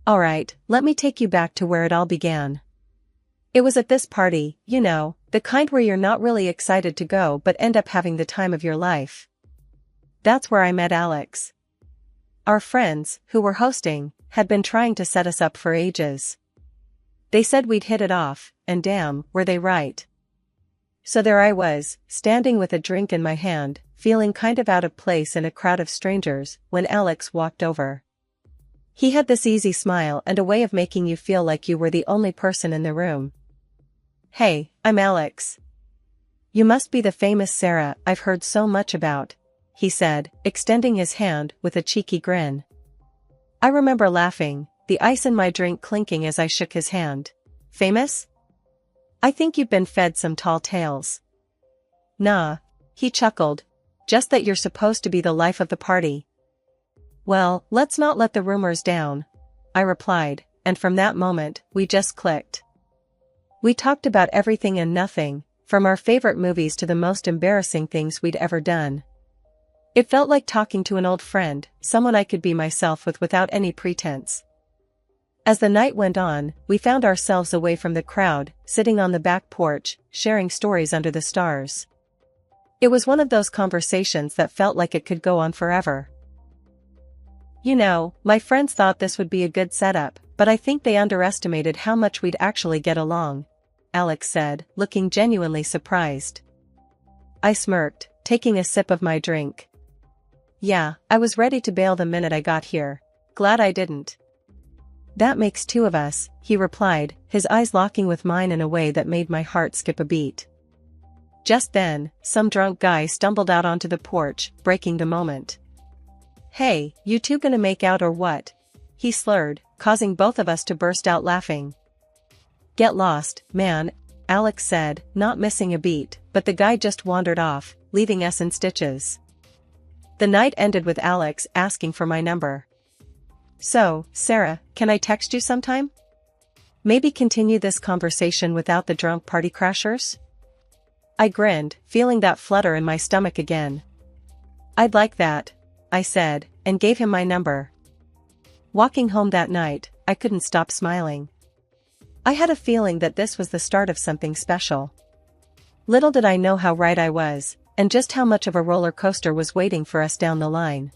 Alright, let me take you back to where it all began. It was at this party, you know, the kind where you're not really excited to go but end up having the time of your life. That's where I met Alex. Our friends, who were hosting, had been trying to set us up for ages. They said we'd hit it off, and damn, were they right. So there I was, standing with a drink in my hand, feeling kind of out of place in a crowd of strangers, when Alex walked over. He had this easy smile and a way of making you feel like you were the only person in the room. "Hey, I'm Alex. You must be the famous Sarah I've heard so much about," he said, extending his hand with a cheeky grin. I remember laughing, the ice in my drink clinking as I shook his hand. "Famous? I think you've been fed some tall tales." "Nah," he chuckled. "Just that you're supposed to be the life of the party." "Well, let's not let the rumors down," I replied, and from that moment, we just clicked. We talked about everything and nothing, from our favorite movies to the most embarrassing things we'd ever done. It felt like talking to an old friend, someone I could be myself with without any pretense. As the night went on, we found ourselves away from the crowd, sitting on the back porch, sharing stories under the stars. It was one of those conversations that felt like it could go on forever. "You know, my friends thought this would be a good setup, but I think they underestimated how much we'd actually get along," Alex said, looking genuinely surprised. I smirked, taking a sip of my drink. "Yeah, I was ready to bail the minute I got here. Glad I didn't." "That makes two of us," he replied, his eyes locking with mine in a way that made my heart skip a beat. Just then, some drunk guy stumbled out onto the porch, breaking the moment. "Hey, you two gonna make out or what?" he slurred, causing both of us to burst out laughing. "Get lost, man," Alex said, not missing a beat, but the guy just wandered off, leaving us in stitches. The night ended with Alex asking for my number. "So, Sarah, can I text you sometime? Maybe continue this conversation without the drunk party crashers?" I grinned, feeling that flutter in my stomach again. "I'd like that," I said, and gave him my number. Walking home that night, I couldn't stop smiling. I had a feeling that this was the start of something special. Little did I know how right I was, and just how much of a roller coaster was waiting for us down the line.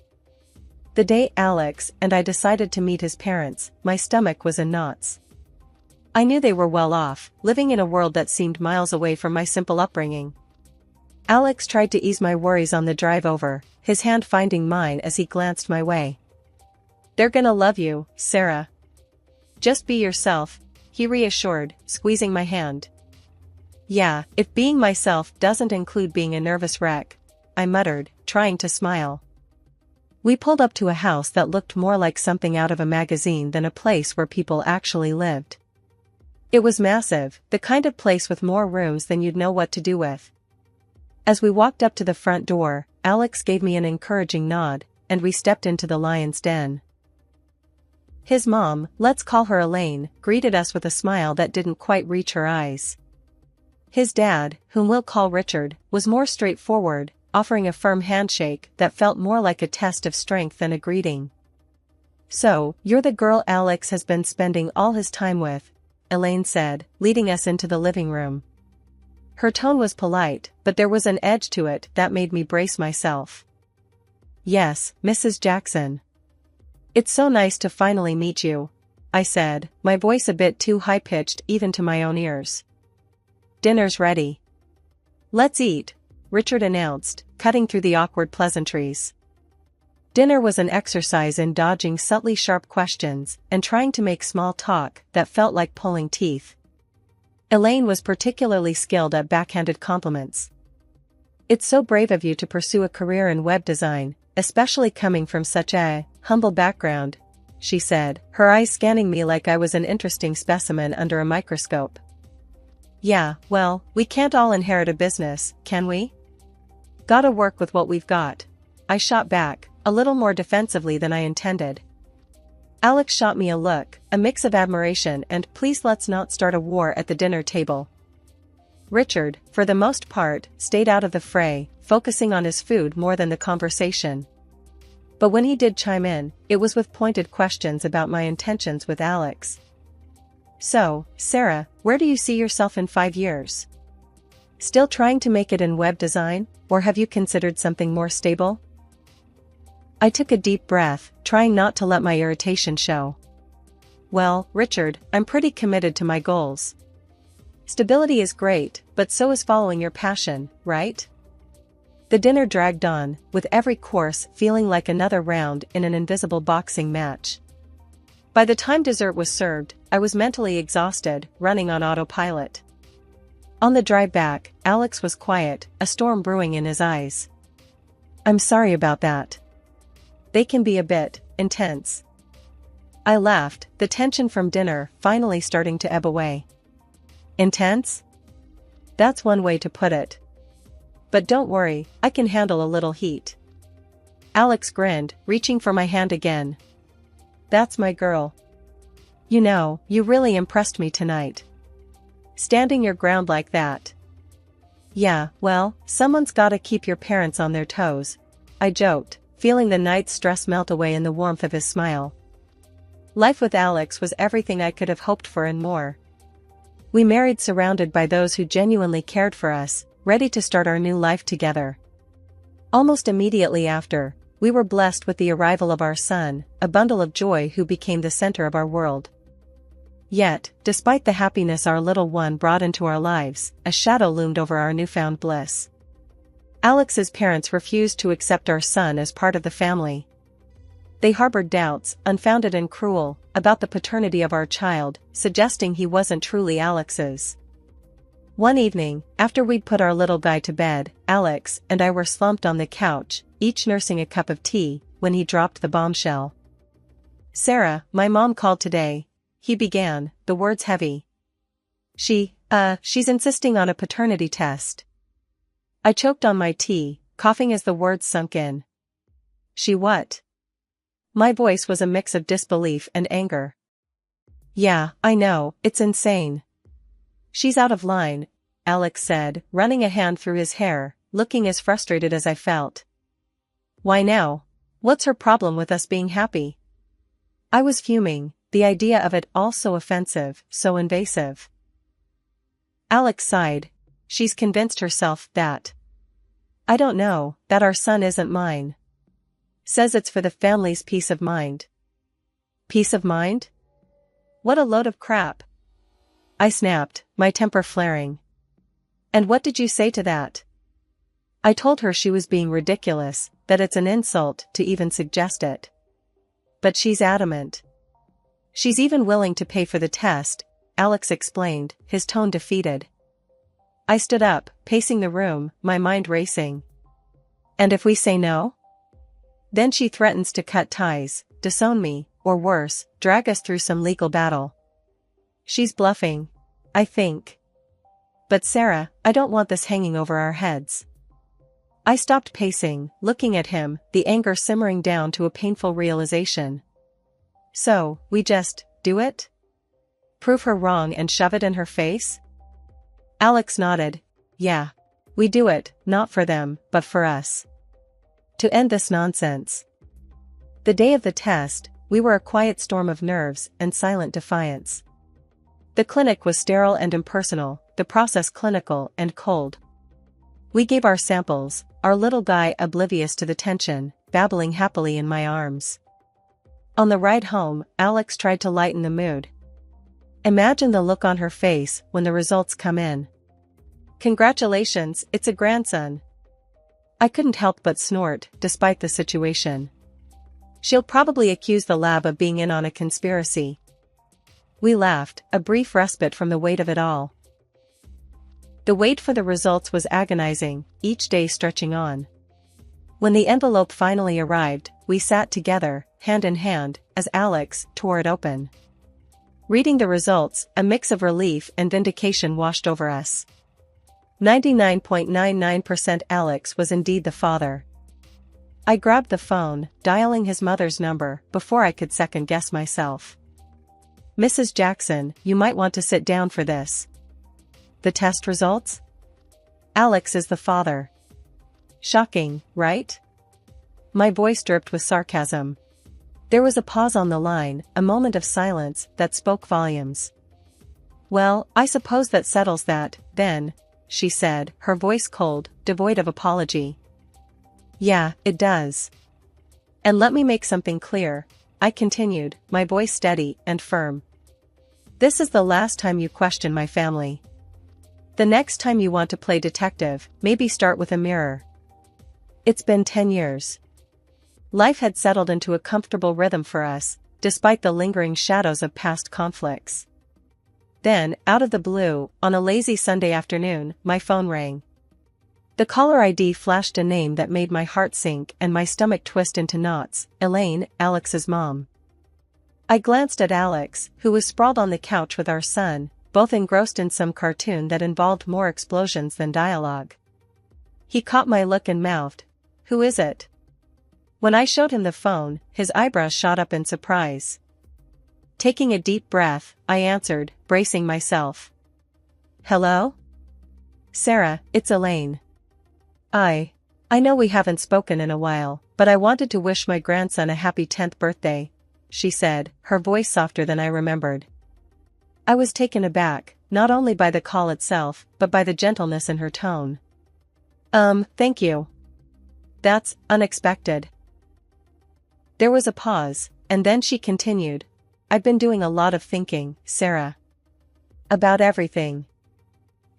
The day Alex and I decided to meet his parents, my stomach was in knots. I knew they were well off, living in a world that seemed miles away from my simple upbringing. Alex tried to ease my worries on the drive over, his hand finding mine as he glanced my way. "They're gonna love you, Sarah. Just be yourself," he reassured, squeezing my hand. "Yeah, if being myself doesn't include being a nervous wreck," I muttered, trying to smile. We pulled up to a house that looked more like something out of a magazine than a place where people actually lived. It was massive, the kind of place with more rooms than you'd know what to do with. As we walked up to the front door, Alex gave me an encouraging nod, and we stepped into the lion's den. His mom, let's call her Elaine, greeted us with a smile that didn't quite reach her eyes. His dad, whom we'll call Richard, was more straightforward, offering a firm handshake that felt more like a test of strength than a greeting. "So, you're the girl Alex has been spending all his time with," Elaine said, leading us into the living room. Her tone was polite, but there was an edge to it that made me brace myself. "Yes, Mrs. Jackson. It's so nice to finally meet you," I said, my voice a bit too high-pitched even to my own ears. "Dinner's ready." "Let's eat," Richard announced, cutting through the awkward pleasantries. Dinner was an exercise in dodging subtly sharp questions and trying to make small talk that felt like pulling teeth. Elaine was particularly skilled at backhanded compliments. "It's so brave of you to pursue a career in web design, especially coming from such a humble background," she said, her eyes scanning me like I was an interesting specimen under a microscope. "Yeah, well, we can't all inherit a business, can we? Gotta work with what we've got," I shot back, a little more defensively than I intended. Alex shot me a look, a mix of admiration and "please let's not start a war at the dinner table." Richard, for the most part, stayed out of the fray, focusing on his food more than the conversation. But when he did chime in, it was with pointed questions about my intentions with Alex. So, Sarah, where do you see yourself in 5 years? Still trying to make it in web design, or have you considered something more stable? I took a deep breath, trying not to let my irritation show. Well, Richard, I'm pretty committed to my goals. Stability is great, but so is following your passion, right? The dinner dragged on, with every course feeling like another round in an invisible boxing match. By the time dessert was served, I was mentally exhausted, running on autopilot. On the drive back, Alex was quiet, a storm brewing in his eyes. I'm sorry about that. They can be a bit intense. I laughed, the tension from dinner finally starting to ebb away. Intense? That's one way to put it. But don't worry, I can handle a little heat. Alex grinned, reaching for my hand again. That's my girl. You know, you really impressed me tonight. Standing your ground like that. Yeah, well, someone's gotta keep your parents on their toes, I joked, feeling the night's stress melt away in the warmth of his smile. Life with Alex was everything I could have hoped for and more. We married surrounded by those who genuinely cared for us, ready to start our new life together. Almost immediately after, we were blessed with the arrival of our son, a bundle of joy who became the center of our world. Yet, despite the happiness our little one brought into our lives, a shadow loomed over our newfound bliss. Alex's parents refused to accept our son as part of the family. They harbored doubts, unfounded and cruel, about the paternity of our child, suggesting he wasn't truly Alex's. One evening, after we'd put our little guy to bed, Alex and I were slumped on the couch, each nursing a cup of tea, when he dropped the bombshell. Sarah, my mom called today, he began, the words heavy. She's insisting on a paternity test. I choked on my tea, coughing as the words sunk in. She what? My voice was a mix of disbelief and anger. Yeah, I know, it's insane. She's out of line, Alex said, running a hand through his hair, looking as frustrated as I felt. Why now? What's her problem with us being happy? I was fuming, the idea of it all so offensive, so invasive. Alex sighed. She's convinced herself that. I don't know, that our son isn't mine. Says it's for the family's peace of mind. Peace of mind? What a load of crap. I snapped, my temper flaring. And what did you say to that? I told her she was being ridiculous, that it's an insult to even suggest it. But she's adamant. She's even willing to pay for the test, Alex explained, his tone defeated. I stood up, pacing the room, my mind racing. And if we say no? Then she threatens to cut ties, disown me, or worse, drag us through some legal battle. She's bluffing, I think. But Sarah, I don't want this hanging over our heads. I stopped pacing, looking at him, the anger simmering down to a painful realization. So, we just do it? Prove her wrong and shove it in her face? Alex nodded. Yeah. We do it, not for them, but for us. To end this nonsense. The day of the test, we were a quiet storm of nerves and silent defiance. The clinic was sterile and impersonal, the process clinical and cold. We gave our samples, our little guy oblivious to the tension, babbling happily in my arms. On the ride home, Alex tried to lighten the mood. Imagine the look on her face when the results come in. Congratulations, it's a grandson. I couldn't help but snort, despite the situation. She'll probably accuse the lab of being in on a conspiracy. We laughed, a brief respite from the weight of it all. The wait for the results was agonizing, each day stretching on. When the envelope finally arrived, we sat together, hand in hand, as Alex tore it open. Reading the results, a mix of relief and vindication washed over us. 99.99% Alex was indeed the father. I grabbed the phone, dialing his mother's number, before I could second-guess myself. Mrs. Jackson, you might want to sit down for this. The test results? Alex is the father. Shocking, right? My voice dripped with sarcasm. There was a pause on the line, a moment of silence that spoke volumes. "Well, I suppose that settles that, then," she said, her voice cold, devoid of apology. "Yeah, it does. And let me make something clear," I continued, my voice steady and firm. "This is the last time you question my family. The next time you want to play detective, maybe start with a mirror." It's been 10 years. Life had settled into a comfortable rhythm for us, despite the lingering shadows of past conflicts. Then, out of the blue, on a lazy Sunday afternoon, my phone rang. The caller ID flashed a name that made my heart sink and my stomach twist into knots: Elaine, Alex's mom. I glanced at Alex, who was sprawled on the couch with our son, both engrossed in some cartoon that involved more explosions than dialogue. He caught my look and mouthed, "Who is it?" When I showed him the phone, his eyebrows shot up in surprise. Taking a deep breath, I answered, bracing myself. "Hello? Sarah, it's Elaine. I know we haven't spoken in a while, but I wanted to wish my grandson a happy 10th birthday," she said, her voice softer than I remembered. I was taken aback, not only by the call itself, but by the gentleness in her tone. Thank you. That's unexpected." There was a pause, and then she continued, "I've been doing a lot of thinking, Sarah. About everything.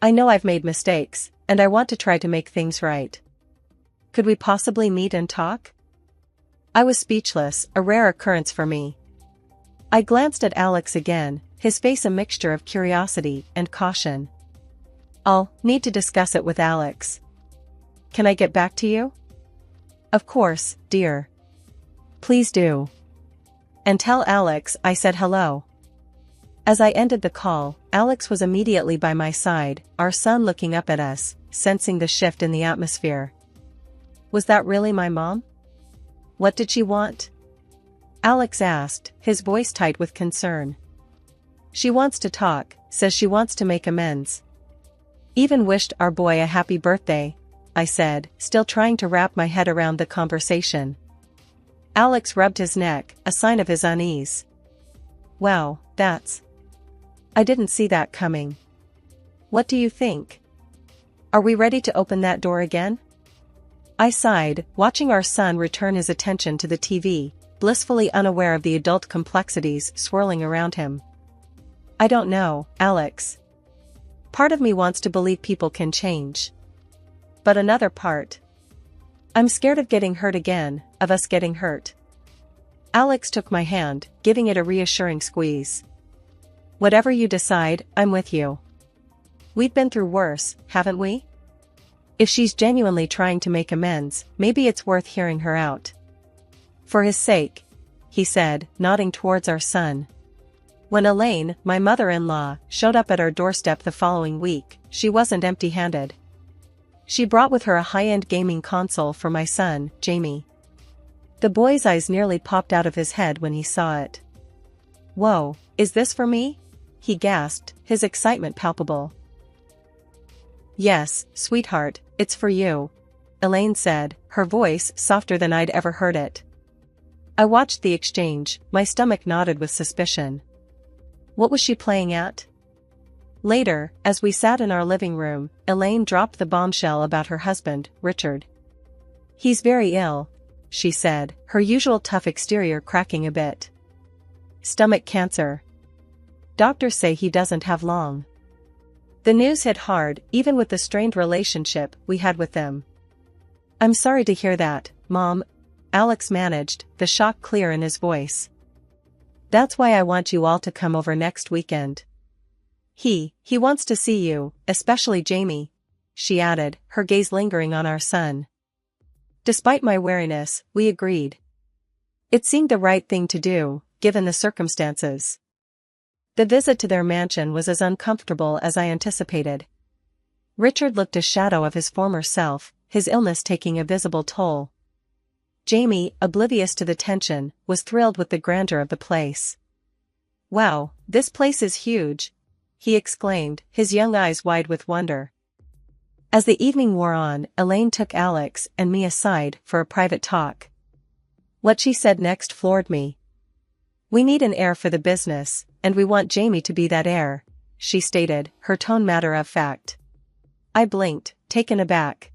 I know I've made mistakes, and I want to try to make things right. Could we possibly meet and talk?" I was speechless, a rare occurrence for me. I glanced at Alex again, his face a mixture of curiosity and caution. "I'll need to discuss it with Alex. Can I get back to you?" "Of course, dear. Please do. And tell Alex I said hello." As I ended the call, Alex was immediately by my side, our son looking up at us, sensing the shift in the atmosphere. Was that really my mom? What did she want? Alex asked, his voice tight with concern. "She wants to talk, says she wants to make amends. Even wished our boy a happy birthday," I said, still trying to wrap my head around the conversation. Alex rubbed his neck, a sign of his unease. "Wow, I didn't see that coming. What do you think? Are we ready to open that door again?" I sighed, watching our son return his attention to the TV, blissfully unaware of the adult complexities swirling around him. "I don't know, Alex. Part of me wants to believe people can change. But another part. I'm scared of getting hurt again, of us getting hurt." Alex took my hand, giving it a reassuring squeeze. "Whatever you decide, I'm with you. We've been through worse, haven't we? If she's genuinely trying to make amends, maybe it's worth hearing her out. For his sake," he said, nodding towards our son. When Elaine, my mother-in-law, showed up at our doorstep the following week, she wasn't empty-handed. She brought with her a high-end gaming console for my son, Jamie. The boy's eyes nearly popped out of his head when he saw it. "Whoa, is this for me?" he gasped, his excitement palpable. "Yes, sweetheart, it's for you," Elaine said, her voice softer than I'd ever heard it. I watched the exchange, my stomach knotted with suspicion. What was she playing at? Later, as we sat in our living room, Elaine dropped the bombshell about her husband, Richard. "He's very ill," she said, her usual tough exterior cracking a bit. "Stomach cancer. Doctors say he doesn't have long." The news hit hard, even with the strained relationship we had with them. "I'm sorry to hear that, Mom," Alex managed, the shock clear in his voice. "That's why I want you all to come over next weekend. He wants to see you, especially Jamie," she added, her gaze lingering on our son. Despite my wariness, we agreed. It seemed the right thing to do, given the circumstances. The visit to their mansion was as uncomfortable as I anticipated. Richard looked a shadow of his former self, his illness taking a visible toll. Jamie, oblivious to the tension, was thrilled with the grandeur of the place. "Wow, this place is huge," he exclaimed, his young eyes wide with wonder. As the evening wore on, Elaine took Alex and me aside for a private talk. What she said next floored me. "We need an heir for the business, and we want Jamie to be that heir," she stated, her tone matter of fact. I blinked, taken aback.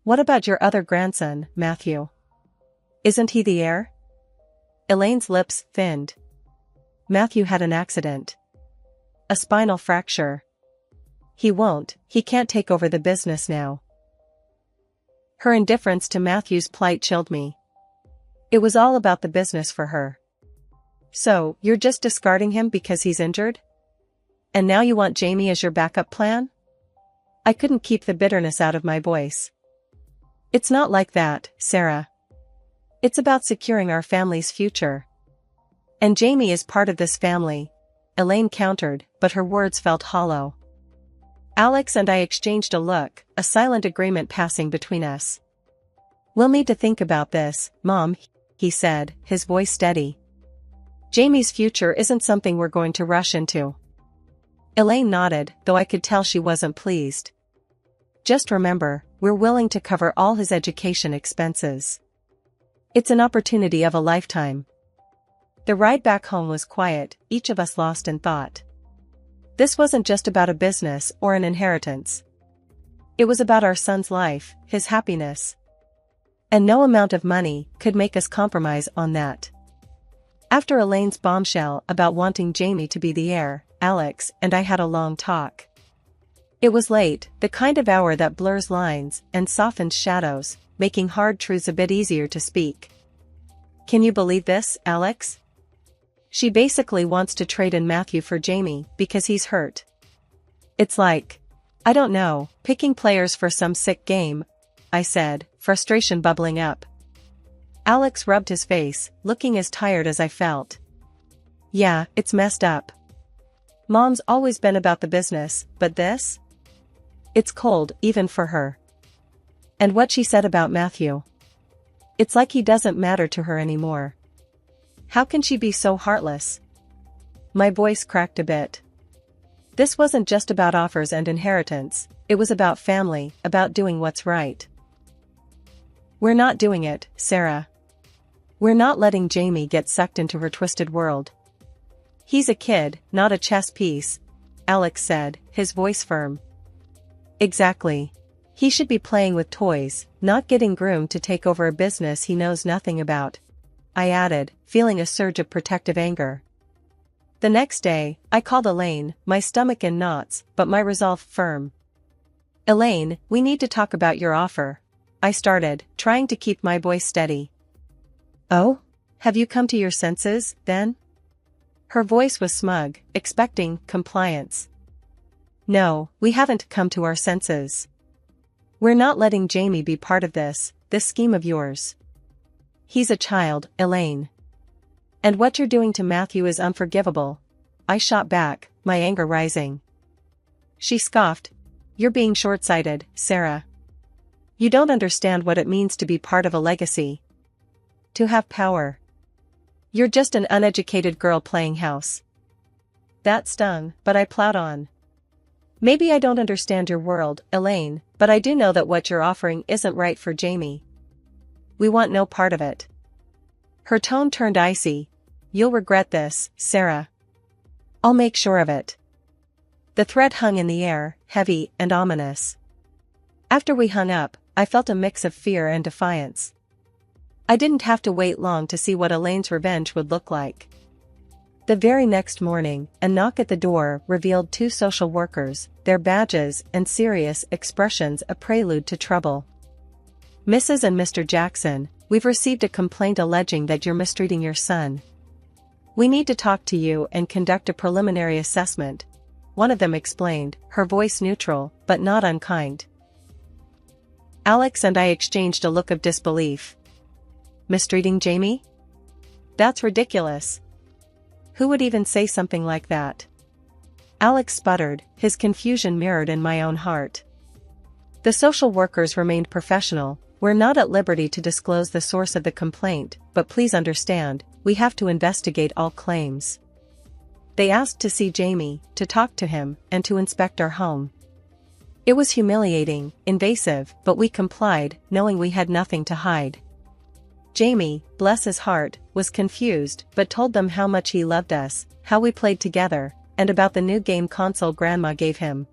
"What about your other grandson, Matthew? Isn't he the heir?" Elaine's lips thinned. "Matthew had an accident. A spinal fracture. He can't take over the business now." Her indifference to Matthew's plight chilled me. It was all about the business for her. "So, you're just discarding him because he's injured? And now you want Jamie as your backup plan?" I couldn't keep the bitterness out of my voice. "It's not like that, Sarah. It's about securing our family's future. And Jamie is part of this family," Elaine countered, but her words felt hollow. Alex and I exchanged a look, a silent agreement passing between us. "We'll need to think about this, Mom," he said, his voice steady. "Jamie's future isn't something we're going to rush into." Elaine nodded, though I could tell she wasn't pleased. "Just remember, we're willing to cover all his education expenses. It's an opportunity of a lifetime." The ride back home was quiet, each of us lost in thought. This wasn't just about a business or an inheritance. It was about our son's life, his happiness. And no amount of money could make us compromise on that. After Elaine's bombshell about wanting Jamie to be the heir, Alex and I had a long talk. It was late, the kind of hour that blurs lines and softens shadows, making hard truths a bit easier to speak. "Can you believe this, Alex? She basically wants to trade in Matthew for Jamie because he's hurt. It's like, I don't know, picking players for some sick game," I said, frustration bubbling up. Alex rubbed his face, looking as tired as I felt. "Yeah, it's messed up. Mom's always been about the business, but this? It's cold, even for her. And what she said about Matthew. It's like he doesn't matter to her anymore. How can she be so heartless?" My voice cracked a bit. This wasn't just about offers and inheritance, it was about family, about doing what's right. "We're not doing it, Sarah. We're not letting Jamie get sucked into her twisted world. He's a kid, not a chess piece," Alex said, his voice firm. "Exactly. He should be playing with toys, not getting groomed to take over a business he knows nothing about," I added, feeling a surge of protective anger. The next day, I called Elaine, my stomach in knots, but my resolve firm. "Elaine, we need to talk about your offer," I started, trying to keep my voice steady. "Oh? Have you come to your senses, then?" Her voice was smug, expecting compliance. "No, we haven't come to our senses. We're not letting Jamie be part of this scheme of yours. He's a child, Elaine. And what you're doing to Matthew is unforgivable," I shot back, my anger rising. She scoffed. "You're being short-sighted, Sarah. You don't understand what it means to be part of a legacy. To have power. You're just an uneducated girl playing house." That stung, but I plowed on. "Maybe I don't understand your world, Elaine, but I do know that what you're offering isn't right for Jamie. We want no part of it." Her tone turned icy. "You'll regret this, Sarah. I'll make sure of it." The threat hung in the air, heavy and ominous. After we hung up, I felt a mix of fear and defiance. I didn't have to wait long to see what Elaine's revenge would look like. The very next morning, a knock at the door revealed two social workers, their badges and serious expressions a prelude to trouble. "Mrs. and Mr. Jackson, we've received a complaint alleging that you're mistreating your son. We need to talk to you and conduct a preliminary assessment," one of them explained, her voice neutral, but not unkind. Alex and I exchanged a look of disbelief. Mistreating Jamie? That's ridiculous. Who would even say something like that? Alex sputtered, his confusion mirrored in my own heart. The social workers remained professional. "We're not at liberty to disclose the source of the complaint, but please understand, we have to investigate all claims." They asked to see Jamie, to talk to him, and to inspect our home. It was humiliating, invasive, but we complied, knowing we had nothing to hide. Jamie, bless his heart, was confused but told them how much he loved us, how we played together, and about the new game console Grandma gave him.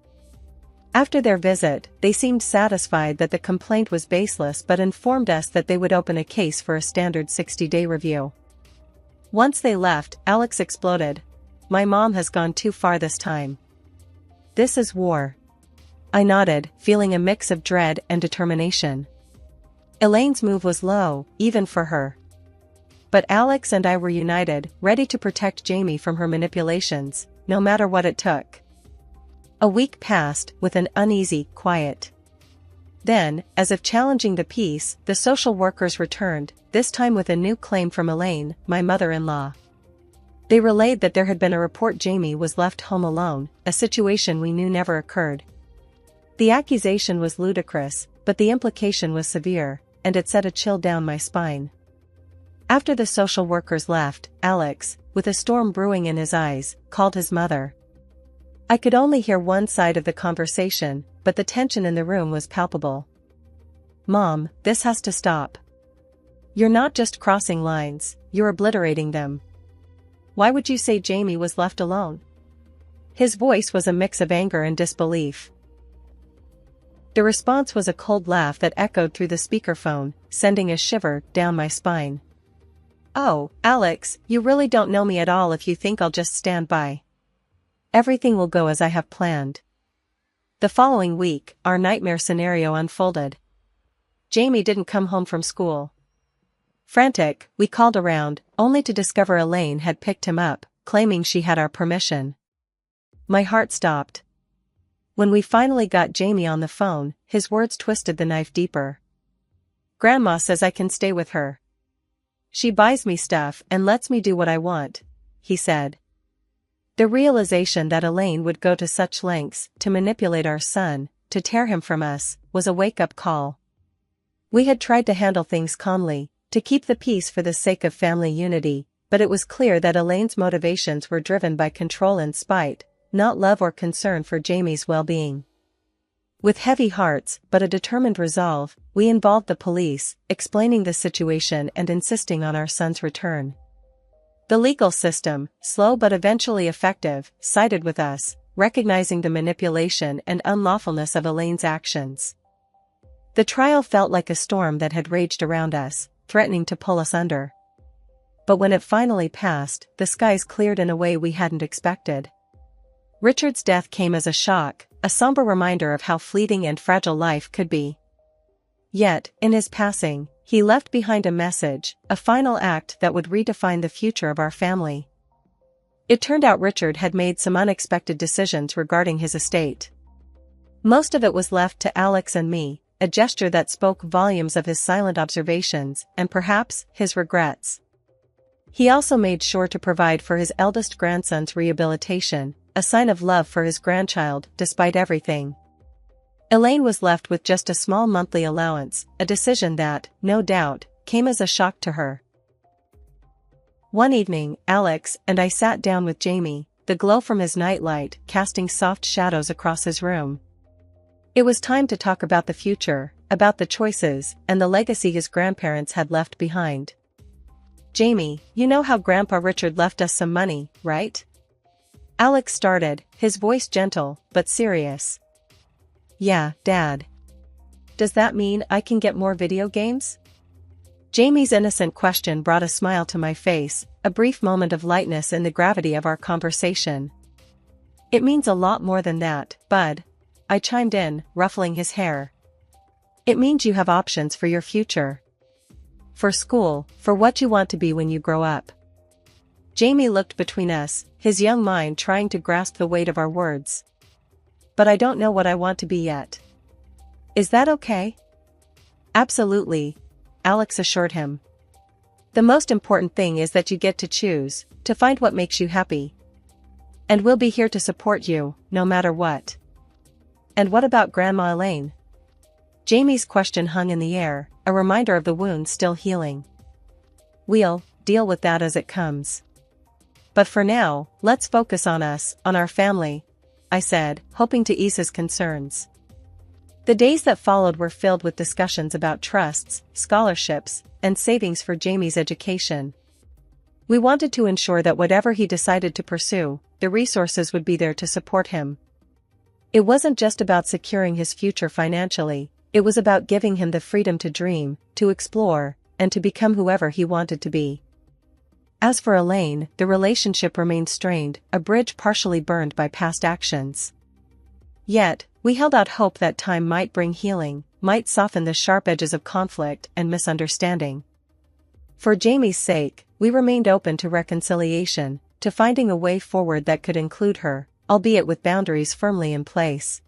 After their visit, they seemed satisfied that the complaint was baseless but informed us that they would open a case for a standard 60-day review. Once they left, Alex exploded. "My mom has gone too far this time. This is war." I nodded, feeling a mix of dread and determination. Elaine's move was low, even for her. But Alex and I were united, ready to protect Jamie from her manipulations, no matter what it took. A week passed, with an uneasy quiet. Then, as if challenging the peace, the social workers returned, this time with a new claim from Elaine, my mother-in-law. They relayed that there had been a report Jamie was left home alone, a situation we knew never occurred. The accusation was ludicrous, but the implication was severe, and it sent a chill down my spine. After the social workers left, Alex, with a storm brewing in his eyes, called his mother. I could only hear one side of the conversation, but the tension in the room was palpable. "Mom, this has to stop. You're not just crossing lines, you're obliterating them. Why would you say Jamie was left alone?" His voice was a mix of anger and disbelief. The response was a cold laugh that echoed through the speakerphone, sending a shiver down my spine. "Oh, Alex, you really don't know me at all if you think I'll just stand by. Everything will go as I have planned." The following week, our nightmare scenario unfolded. Jamie didn't come home from school. Frantic, we called around, only to discover Elaine had picked him up, claiming she had our permission. My heart stopped. When we finally got Jamie on the phone, his words twisted the knife deeper. "Grandma says I can stay with her. She buys me stuff and lets me do what I want," he said. The realization that Elaine would go to such lengths to manipulate our son, to tear him from us, was a wake-up call. We had tried to handle things calmly, to keep the peace for the sake of family unity, but it was clear that Elaine's motivations were driven by control and spite, not love or concern for Jamie's well-being. With heavy hearts, but a determined resolve, we involved the police, explaining the situation and insisting on our son's return. The legal system, slow but eventually effective, sided with us, recognizing the manipulation and unlawfulness of Elaine's actions. The trial felt like a storm that had raged around us, threatening to pull us under. But when it finally passed, the skies cleared in a way we hadn't expected. Richard's death came as a shock, a somber reminder of how fleeting and fragile life could be. Yet, in his passing, he left behind a message, a final act that would redefine the future of our family. It turned out Richard had made some unexpected decisions regarding his estate. Most of it was left to Alex and me, a gesture that spoke volumes of his silent observations and perhaps his regrets. He also made sure to provide for his eldest grandson's rehabilitation, a sign of love for his grandchild despite everything. Elaine was left with just a small monthly allowance, a decision that, no doubt, came as a shock to her. One evening, Alex and I sat down with Jamie, the glow from his nightlight casting soft shadows across his room. It was time to talk about the future, about the choices, and the legacy his grandparents had left behind. "Jamie, you know how Grandpa Richard left us some money, right?" Alex started, his voice gentle, but serious. "Yeah, Dad. Does that mean I can get more video games?" Jamie's innocent question brought a smile to my face, a brief moment of lightness in the gravity of our conversation. "It means a lot more than that, Bud," I chimed in, ruffling his hair. "It means you have options for your future. For school, for what you want to be when you grow up." Jamie looked between us, his young mind trying to grasp the weight of our words. "But I don't know what I want to be yet." "Is that okay?" "Absolutely," Alex assured him. "The most important thing is that you get to choose, to find what makes you happy. And we'll be here to support you, no matter what." "And what about Grandma Elaine?" Jamie's question hung in the air, a reminder of the wound still healing. "We'll deal with that as it comes. But for now, let's focus on us, on our family," I said, hoping to ease his concerns. The days that followed were filled with discussions about trusts, scholarships, and savings for Jamie's education. We wanted to ensure that whatever he decided to pursue, the resources would be there to support him. It wasn't just about securing his future financially, it was about giving him the freedom to dream, to explore, and to become whoever he wanted to be. As for Elaine, the relationship remained strained, a bridge partially burned by past actions. Yet, we held out hope that time might bring healing, might soften the sharp edges of conflict and misunderstanding. For Jamie's sake, we remained open to reconciliation, to finding a way forward that could include her, albeit with boundaries firmly in place.